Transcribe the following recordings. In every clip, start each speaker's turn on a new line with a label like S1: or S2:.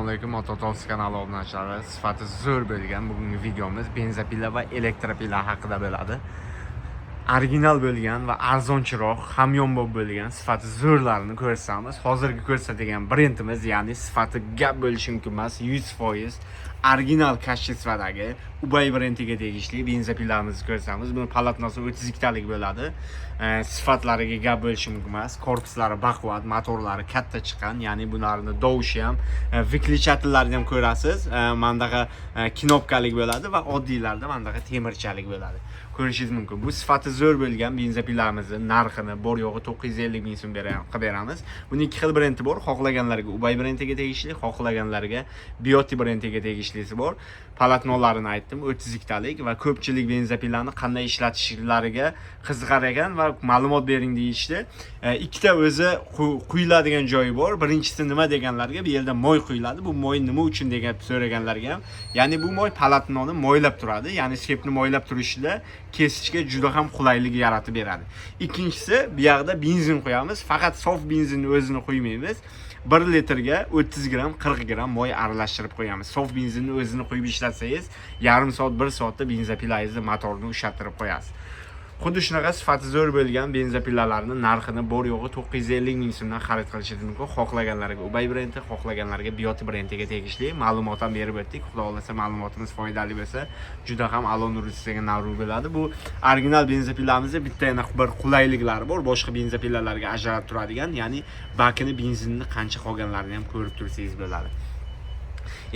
S1: alaykum. Mototols kanali obunachilari. Sifati zo'r bo'lgan bugungi videomiz benzapila va elektropila haqida bo'ladi. Original bo'lgan va arzonchiroq, hamyonbop bo'lgan sifati zo'rlarini ko'rsatamiz. Hozirgi ko'rsatadigan brendimiz, ya'ni sifati gap bo'lishi mumkin emas, 100% original kashifadagi Ubay brendiga tegishli benzapilarimizni ko'rsatamiz. Buni palatnosi 32 talik bo'ladi. Sifatlariga gap bo'lishi mumkin emas. Korpuslari baquvvat, motorlari katta chiqqan, ya'ni bularni dovushi ham, viklichatellarini ham ko'rasiz. Mandaqa knopkalik bo'ladi va oddiylarda mandaqa temirchalik bo'ladi. Ko'rishingiz mumkin. Bu sifati zo'r bo'lgan benzapilarimizni narxini bor yo'g'i 950 ming so'm qilib beramiz. Buning ikki xil brendi bor. Xohlaganlarga Ubay brendiga tegishli, xohlaganlarga Bioti brendiga tegishlisi bor. Palatnolarini aytdim, 32 talik va ko'pchilik benzapilarni qanday ishlatishlariga qiziqar ekan va ma'lumot bering deyishdi. Ikkita o'zi quyiladigan joyi bor. Birinchisi nima deganlarga, bu yerda moy quyiladi. Bu moy nima uchun degan so'raganlarga ham, ya'ni bu moy palatnoni moylab turadi, ya'ni sepni moylab turishida kesishga juda ham qulaylik yaratib beradi. Ikkinchisi, bu yerda benzin qo'yamiz. Faqat sof benzinni o'zini qo'ymaymiz. 1 litrga 30 gram, 40 gram moy aralashtirib qo'yamiz. Sof benzinni o'zini qo'yib ishlatsangiz, yarim soat, 1 soatda benzapilangizni motorni ushattirib qo'yasiz. Xuddi shunaqa sifati zo'r bo'lgan benzapilalarni narxini bor yo'g'i 950 ming so'mdan xarid qilishingiz mumkin. Xohlaganlarga Ubay brendi, xohlaganlarga Bioti brendiga tegishli ma'lumot ham berib o'tdik. Xudo xolasa ma'lumotimiz foydali bo'lsa, juda ham a'lo nursiga navru bo'ladi. Bu original benzapilamizda bitta yana bir qulayliklari bor. Boshqa benzapilalarga ajralib turadigan, ya'ni bakini benzinni qancha qolganlarini ham ko'rib tursangiz bo'ladi.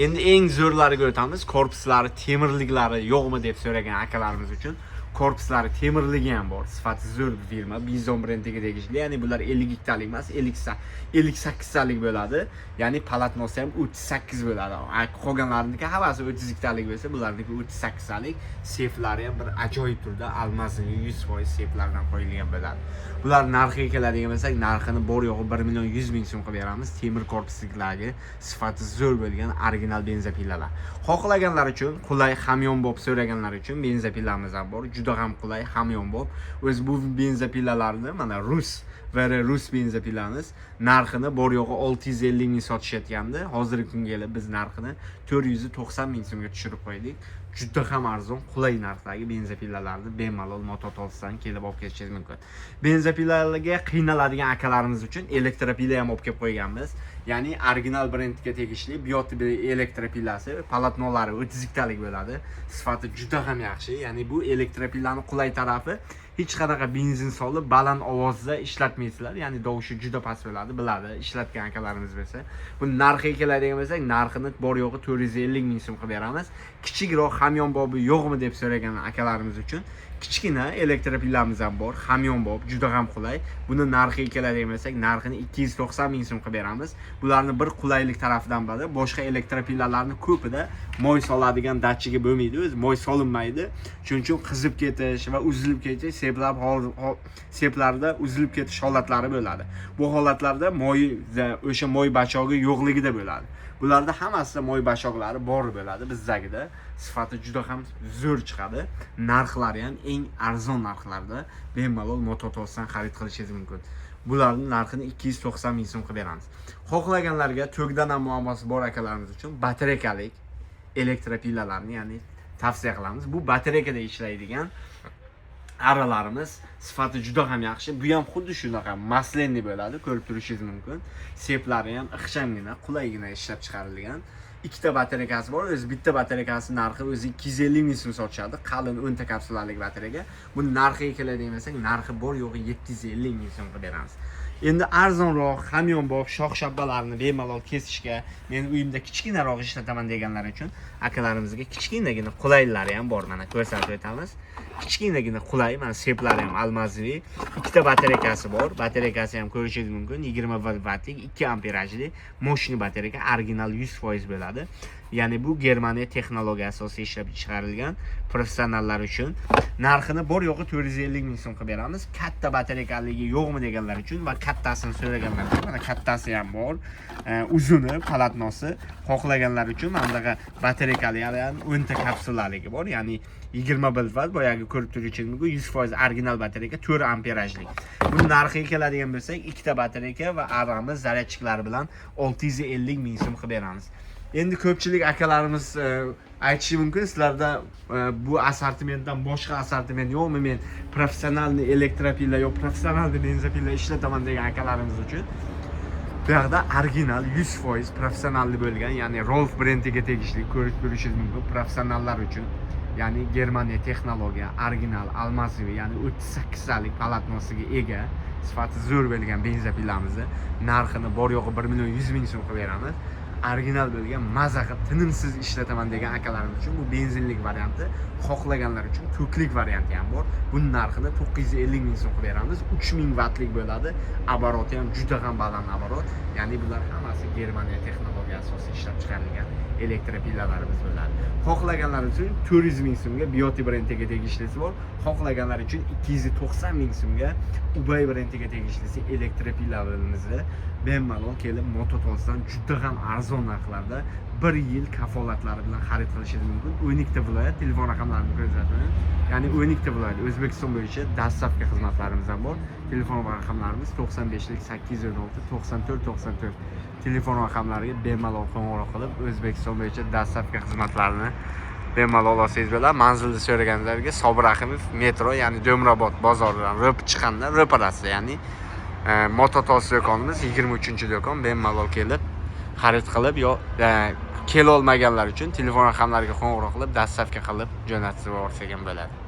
S1: Endi eng zo'rlariga o'tamiz. Korpuslari, temirliklari yo'qmi deb so'ragan akalarimiz uchun korpuslari temirligi ham bor. Sifati zo'r firma, Bizon brendiga tegishli. Ya'ni bular 52 talik emas, 58 talik bo'ladi. Ya'ni palatnosi ham 38 bo'ladi. Qolganlariniki havasi 32 talik bo'lsa, bularniki 38 talik. Seflari ham bir ajoyib turda almasini 100% seflardan qo'yilgan bo'ladi. Bular narxiga keladigan bo'lsak, narxini bor yo'g'i 1 million 100 ming so'm qilib beramiz. Temir korpusliklarga sifati zo'r bo'lgan original benzapilalar. Xohlaganlar uchun qulay hamyonbop so'raganlar uchun benzapilamiz ham bor. Juda ham qulay, hamyonbop. O'z bu benzapilalarni mana Rus benzapilamiz narxini bor yo'g'i 650 ming sotishayotgandi. Hozirgi kunga kelib biz narxini 490 ming so'mga tushirib qo'ydik. Juda ham arzon, qulay narxdagi benzapilalarni bemalol Mototolsdan kelib olib ketishingiz mumkin. Benzapilarga qiynaladigan akalarimiz uchun elektropila ham olib kelib qo'yganmiz. Ya'ni original brendga tegishli Bioti elektropilasi, palatnolari 32 talik bo'ladi. Sifati juda ham yaxshi. Ya'ni bu elektropilani qulay tarafi, hech qanaqa benzin solib baland ovozda ishlatmaysizlar. Ya'ni dovushi juda past bo'ladi, biladi, ishlatgan akalarimiz bo'lsa. Bu narxiga keladigan bo'lsak, narxini bor yo'g'i 450 ming so'm qilib beramiz. Kichikroq hamyonbobi yo'qmi deb so'ragan akalarimiz uchun kichkina elektropilamiz ham bor, hamyonbop, juda ham qulay. Buni narxiga keladigan bo'lsak, narxini 290 ming so'm qilib beramiz. Bularni bir qulaylik tarafidan biri, boshqa elektropilalarning ko'pida moy soladigan datchigi bo'lmaydi, o'zi moy solinmaydi. Shuning uchun qizib ketish va uzilib ketish, seplarda uzilib ketish holatlari bo'ladi. Bu holatlarda o'sha moy bachog'i yo'qligida bo'ladi. Bularda hammasida moy bachog'lari bor bo'ladi bizdagida. Sifati juda ham zo'r chiqadi. Narxlari ham eng arzon narxlarda bemalol Mototolsdan xarid qilishingiz mumkin. Bularning narxini 290 ming so'm qilib beramiz. Xohlaganlarga to'g'dan ham muammosi bor akalarimiz uchun batareykalik elektropilalarni, ya'ni tavsiya qilamiz. Bu batareykada ishlaydigan aralarimiz sifati juda ham yaxshi. Bu ham xuddi shunaqa maslenli bo'ladi, ko'rib turishingiz mumkin. Seplari ham ixchamgina, qulaygina ishlab chiqarilgan. Ikkita batareykasi bor. O'zi bitta batareykasi narxi o'zi 250 ming so'm sotishadi. Qalin 10 ta kapsulalik batareyka. Buni narxiga keladigan bo'lsak, narxi bor yo'g'i 750 ming so'm qilib beramiz. Endi arzonroq, hamyonbop shox-shabbalarni bemalol kesishga, men uyimda kichkinaroq ishlataman deganlar uchun akalarimizga kichkinagina qulaylari ham bor. Mana ko'rsatib o'tamiz. Kichkinagina qulay, mana seplari ham almaziviy. Ikkita batareykasi bor. Batareykasi ham ko'rishingiz mumkin. 20 vattlik, 2 amperajli moshni batareyka, original 100% bo'ladi. Ya'ni bu Germaniya texnologiyasi asosida ishlab chiqarilgan professionallar uchun. Narxini bor yo'g'i 450 ming so'm qilib beramiz. Katta batareykaligi yo'qmi deganlar uchun va kattasini so'raganlar uchun mana kattasi ham bor. Uzuni, palatnosi xohlaganlar uchun mana batareykalari ham 10 ta kapsulaligi bor. Ya'ni 21 vatt, boyagi ko'rib turishingiz mumkin, 100% original batareyka, 4 amperajlik. Buni narxiga keladigan bo'lsak, ikkita batareyka va aramiz zaryadchiklari bilan 650 ming so'm qilib beramiz. Endi ko'pchilik akalarimiz aytishi mumkin, sizlarda bu assortimentdan boshqa assortiment yo'qmi? Men professionalni elektropilla yo professionalni benzopilla ishlataman degan akalarimiz uchun bu yoqda original 100% professionalli bo'lgan, ya'ni Rolf brendiga tegishli, ko'rib ko'rishingiz mumkin professionallar uchun. Ya'ni Germaniya texnologiya, original, almasiviy, ya'ni 38 salik palatnosiga ega, sifati zo'r bo'lgan benzopillamizni narxini bor yo'g'i 1.100.000 so'm qilib beramiz. Original bo'lgan, maza qilib tinimsiz ishlataman degan akalarimiz uchun bu benzinlik varianti, xohlaganlar uchun to'klik varianti ham bor. Buning narxini 950.000 so'm qilib beramiz. 3000 vattlik bo'ladi. Обороты ham juda ham baland оборот. Ya'ni bular hammasi Germaniya texnologiya asosida ishlab chiqarilgan elektropillalarimiz bo'ladi. Xohlaganlar uchun 400.000 so'mga Bioti brendiga tegishlisi bor. Xohlaganlar uchun 290.000 so'mga Ubay brendiga tegishlisi elektropillalarimizni bemalol kelib Mototosdan juda ham arzon narxlarda 1 yil kafolatlari bilan xarid qilishingiz mumkin. 12 ta viloyat, telefon raqamlarini ko'rsataman. Ya'ni 12 ta viloyat O'zbekiston bo'yicha dastlabki xizmatlarimiz ham bor. Telefon raqamlarimiz 95lik 816 94 94. Telefon raqamlariga bemalol qo'ng'iroq qilib O'zbekiston bo'yicha dastlabki xizmatlarini bemalol olsangiz bo'ladi. Manzilni so'raganlarga Sobir Rahimov metro, ya'ni Do'mrobod bozoridan chiqqanda ro'parasida, ya'ni Mototos do'konimiz 23-do'kon. Bemalol kelib xarid qilib yo kela olmaganlar uchun telefon raqamlariga qo'ng'iroq qilib dastlabki qilib jo'natib yuborsak ham bo'ladi.